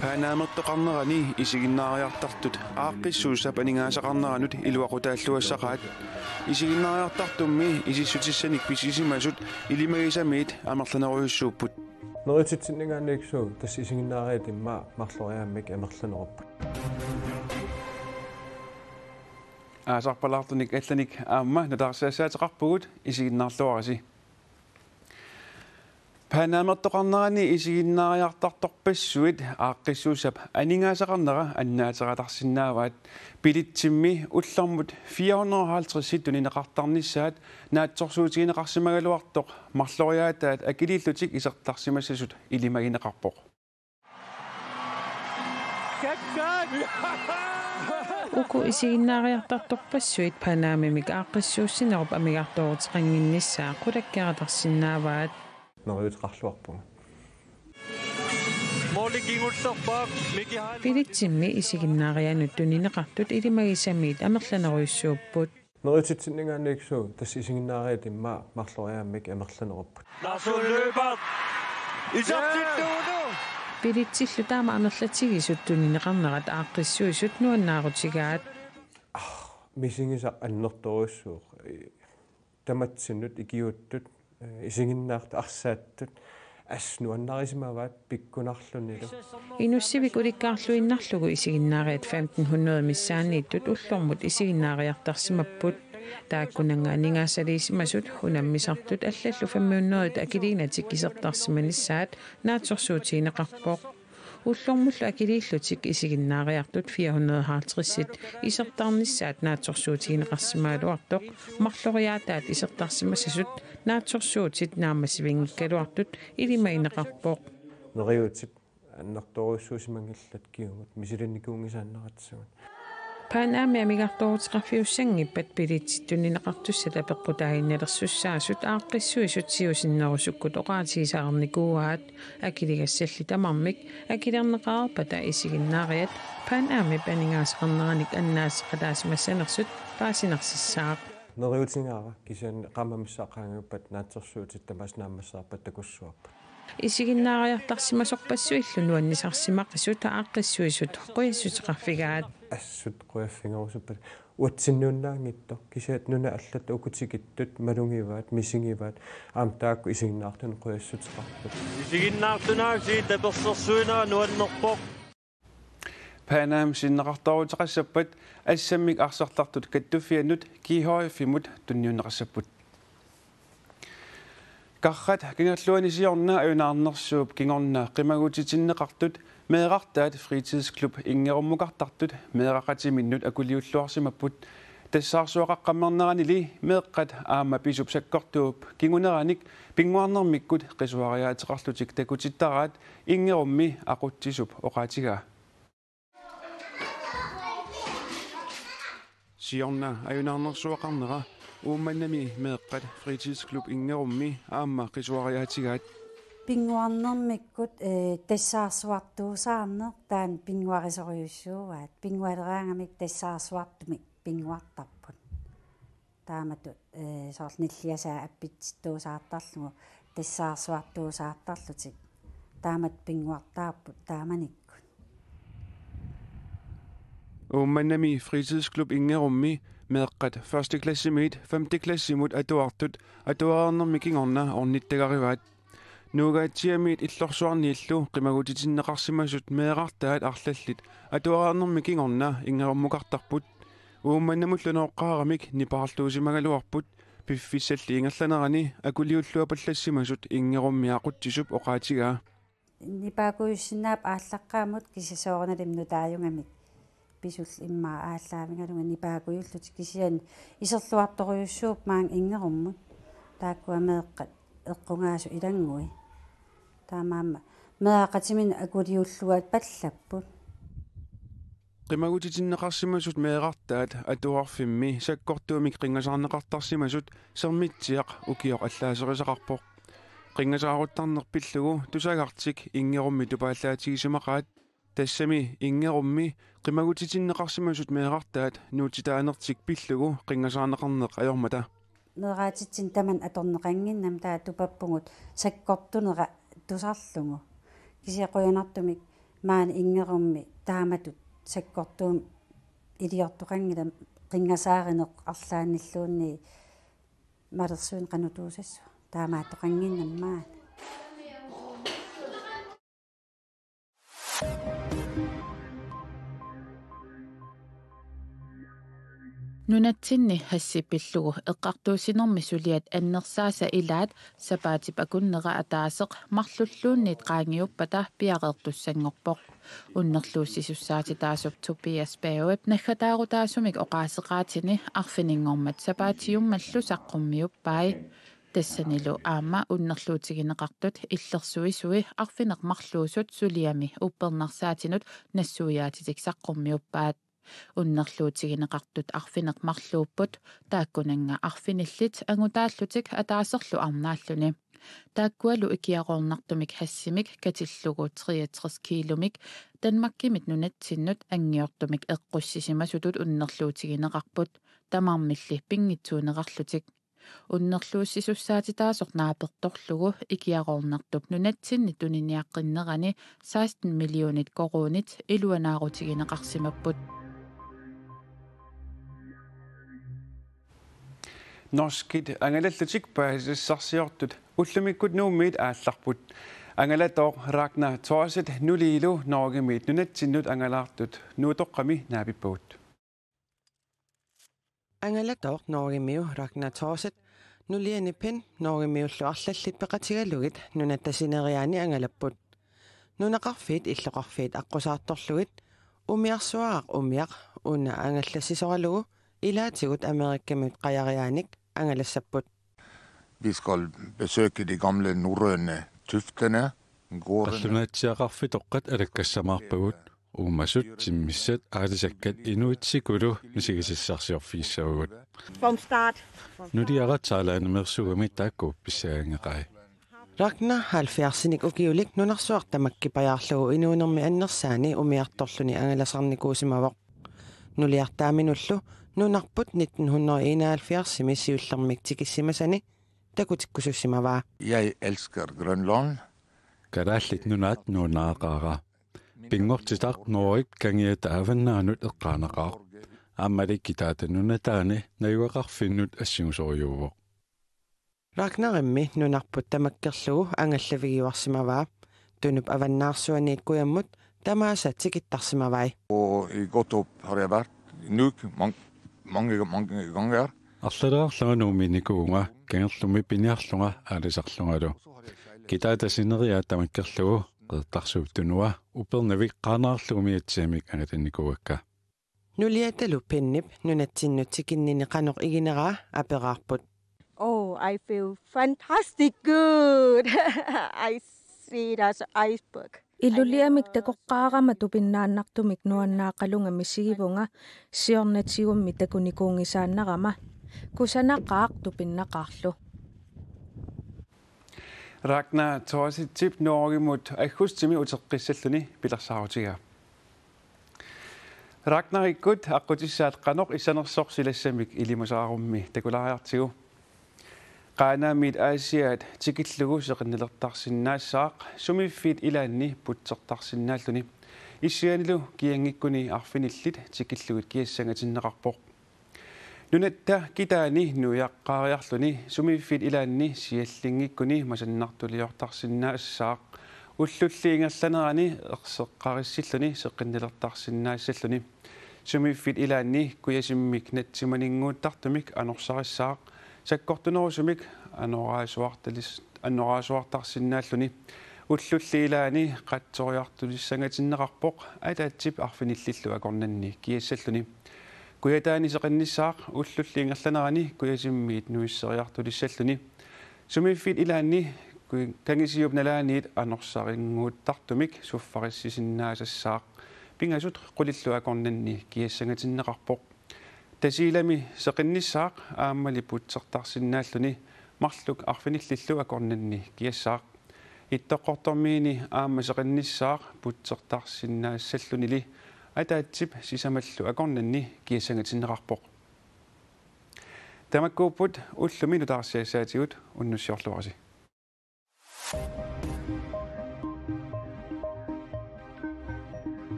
Paanaamortoqarnerani isiginnaariartartut aaqqissuussap aningaasaqarneranut iluaqutaalluassaqaat isiginnaariartartummi isissutissanik pisisimasut ilimagisamiit amerlaneruyussuupput nerititsinningaanniiksuug tass isiginnaariat imma marloriaammik amerlanerupput aasarpalartunik allanik aamma natarsaassaataqarpugut isiginnaarluarasi Paanaamortoqarnerani isiginnaariartartorpassuit aaqqissuussap aningaasaqarnera annaateqatarsinnaavaat pilitsimmi ullermut 450 tunineqartarnissaat naatsorsuutigineqarsimagaluartoq marloriaataat akilillutik isertarsimassasut ilimagineqarpoq Uku isiginnaariartartorpassuit Paanaamimik aaqqissuussinerup amigartoorutiqanginnissaa qulakkaratarsinnaavaat neriutqarluarpunga Pilitsimmi isiginnaarianut tunineqartut ilimagisamiit amerlaneruyussuupput nerititsinningaanniiksuug tass isiginnaariat imma marloriaammik amerlanerupput Pilitsillu taama amerlatigisut tunineqarnerat aaqqissuisut nuannaarutigaat misingisa annertorussuuq tamatsinut ikiuttut isiginnaarta arsaattut asnuannarisimavaat pikkunarlunilu Inussivik ulikkaarluinnarlugu isiginnaariat 1500 missaanniittut ullormut isiginnaariartarsimapput taakkunanga aningaasaliisimasut hunammisartut allallu 500 akiliinatik isertarsimanissaat naatsorsuutigineqarpoq ullormullu akiliillutik isiginnaariartut 450-sit isertarnissaat naatsorsuutigineqarsimaaluartoq marloriaataat isertarsimassasut naatsorsuutit naammasivingikkaluartut ilimagineqarpoq neriutit annertorussuusimangillat kiugut misilanikuungisaannaqatsugut Paanaami amigartoorutiqarfiussangippat pilitsittunnineqartussala peqqutaaginnalersussaasut aaqqissuisut siusinnerusukkut oqaatigisаарnikuuaat akiligassalli tamarmik akilerneqaarpata isiginnaariat Paanaami paningaasaqarneranik annaaseqalaasimassanersut paasinersissaaq neriutingaara kisian qammamissaaqaanguppat naatsorsuutit tamasnaammassaarpat takussuarpat isiginnaariartarsimasorpassuillu nuannisarsimaqisut aaqqissuisut qoyassuteqarfigaat assut qoyaffingerusuppat uatsinnuunnaangitto kisiat nuna allat ukutigittut malungivaat misingivaat aam taakku isiginnaartun qoyassuteqarput isiginnaartunaasi tapersersuinaa nuannerpoq Paanaam sinneqartoruteqassappat assammik arsertartut kattuffiannut kiihoriffimut tunniunneqassapput Qarrat kingalluanisiorna ayunaarnersuup kingorna qimagutitinneqartut meeqartaat fritidsklub ingerummuqartartut meeqaqatiminnut akuliulluarsimapput tassaarsuaqaqqammerneranili meeqqat aama pisup sakkortuup kinguneranik pinguarnermikkut qisuariaateqarlutik takutittaraat ingerummi aquttisup oqaatigaa siorna ayunaarnersuaqarnera uumannami meeqqat fritidsklub ingerummi aamma qisuariaatigaat pinguarnermikkut tassaarsuartuusaarner taan pinguarisoriussuuvaat pingualeraangamik tassaarsuartumik pinguartarput taamatut soornilliasaa appitsittuusaartarlugu tassaarsuartuusaartarlutik taamat pinguartaarput taamanikkut uumannami fritidsklub ingerummi meeqqat 1. klassimit 5. klassimut atuaarnermikingorna ornittagarivaat nuugaatiamiit illorsuarniillu qimagutitinneqarsimasut meeqartaat arlallit atuaarnermikingorna ingerummuqartarput uummannamullunooqqaaramik niparluusimagaluarput piffissalli ingerlanerani akuliulluapallassimasut ingerummiaquttissup oqaatigaa nipaakuussinaap ааllaqqaamut кисасоорналимну тааюнгамик писул иммаа ааллаавингалунга нипаакуйуллут кисиан исерлуарторюссууп маан ингеруммут тааккуа меэккат эққунгаасу илангуи таамаама меақатимин акулиуллуат паллаппут qimagutitinneqarsimasut meeqartaat atuarfimmi sakkortuumik qingasаарneqartarsimasut sermitsiaq ukioq allaaserisaqarpoq qingasaaruttарнерпиллугу тусагарtik ингерумми тупааллаатигисимақаат тассами ингерумми qimagutitinneqarsimasut meeqartaat nuutитаанертик пиллугу qingasаарнеқарнеқ ajormata neeraatitsin taman atorneqanginnam taa tupappungut sakkortunera tusarlungu kisiaqoyanartumik maani ingerummi taamatut sakkortuum iliortoqangilam qingasaaриneq arlaanilluunni malersuun qanutuusassu taamaattoqanginnam maani Nunatsinni hassipillugu eqqartuusinermi suliat annersaasa ilaat sapaatip akunnera ataaseq marlulluunniit qaangiuppata piaqertussangorpoq unnerluussisussaati taasup Tobias Bauep naggataarutasumik oqaaseqaatini arfiningormat sapaatiummallu saqqummiuppai tassanilu aamma unnerluutigineqartut illersuisui arfineqmarluusut suliami uppernersaatinud nassuiaatitik saqqummiuppaat unnerluutigineqartut arfineqmarluupput taakkunanga arfinillit angutaallutik ataaserlu arnaalluni taakkualu ikiaqornartumik hassimik katillugu 63 kiilomik Danmarkimit nunatsinnut angiortumik eqqussissimasutut unnerluutigineqarput tamarmilli pingitsuuneqarlutik unnerluussisussaati taasoq naapertorlugu ikiaqornartup nunatsinni tuniniaqqinnerani 16 millionit koruunit iluanaarutigineqarsimapput Norskit angalallutik paasissarsiortut ullumikut nuummiit aallarput angalatooq Ragnar Thorset nuliilu Norgemiit nunatsinnut angalaartut nuutoqqami naapippuut Angalatooq Norgemiu Ragnar Thorset nulianipin Norgemiullu arlallit peqatigalugit nunattasineriaani angalapput nunaqarfiit illoqarfiit aqqusaartorlugit umiarsuaaq umiaq una angallassisoralugu ilaatigut Amerikkamut qajariaanik angalassaput. Vi skal besøke de gamle norrøne tyftene. Qallunatsiaqarfi toqqat alakkassamarpagut uummasut timmissat aalisakkat inuitsikulu misigisissarsiorfiissaugut. From start. Nudiaqatsaalaanimersugami taakkuuppissaangeqai. Ragnar 70-nik ukiulik nunarsuartamakkipajaarlugu inuunermi annersaani umiartorluni angalasarnikuusimavoq. Nuliartaaminullu nunarput 1971 missiullermik tikissimasani takutikkusussimavaa. Jeg elsker Grønland. Kalaallit nunaat nuunaaqaaqa. Pingortitaq noorik kangiata avannaanut eqqaanaqaaq. Ammalikkitaata nunataani nayuaqarfinnut assingusoriuvoq. Ragnarimmi nunarput tamakkerlugu angallavigiuarsimavaa tunup avannaarsuaniit kujammut tamaasa tikittarsimavai. Og i Gottorp har jeg vært Nuuk mange ganger. Арлалаарлаганууминникуунга кангерлуми пиниарлунга аалисарлунгалу китаатасинериаа тамаккерлугу qeertarsuutunua upernavi qaanaarlugumiatsiamik angatannikugakka nuliatalu pinnip nunatsinnut tikinnini qanoq igineraa aperaarput. Oh, I feel fantastic good. I see it as an iceberg. Iluliamik takoqqaarama tupinnaannartumik nuannaaqalunga misigivunga siornatigummi takunikuungisaannarama kusanaqaaq tupinnaqaarlu. Ragnar Thorset tip Norgemut agustimi uteqqissalluni pilersaarutiga. Ragnar ikkut aqqutissaat qanoq issanersorsilassamik ilimusaarummi takulaariartigu. Qaanaamit aasiaat tikillugu seqinnilertarsinnaassaaq sumiffit ilaanni putsertarsinnaalluni issianilu kiangikkuni arfinillit tikillugut kiassangatinneqarpoq nunatta kitaani nuyaqqaariarluni sumiffit ilaanni siallingikkuni masannartuliortarsinnaassaaq ullulliingerlanerani erseqqarissilluni seqinnilertarsinnaassalluni sumiffit ilaanni kuyasimmik natsimaninguuttartumik anorsarissaaq sakkortunerusumik anoraasuartarsinnaalluni ullulliilaani qatsoriartulissangatinneqarpoq ataatsip arfinillillu akornanni kiassalluni kuyataani seqinnissaaq ullulliingerlanerani kuyasimmiit nuisseriartulissalluni sumiffit ilaanni kangisiupnalaaniit anorsaringuuttartumik suffarissisinnaasasaaq pingasut qulillu akornanni kiassangatinneqarpoq tasilami seqinnissaaq aammali putsertarsinnaalluni marluk arfinillillu akornanni kiassaaq ittoqqortormiini aamma seqinnissaaq putsertarsinnaassallunili ataatsip sisamallu akornanni kiassangatinneqarpoq Tamakkuupput ullumi nutaarsiassaatigut unnussiorluarsi.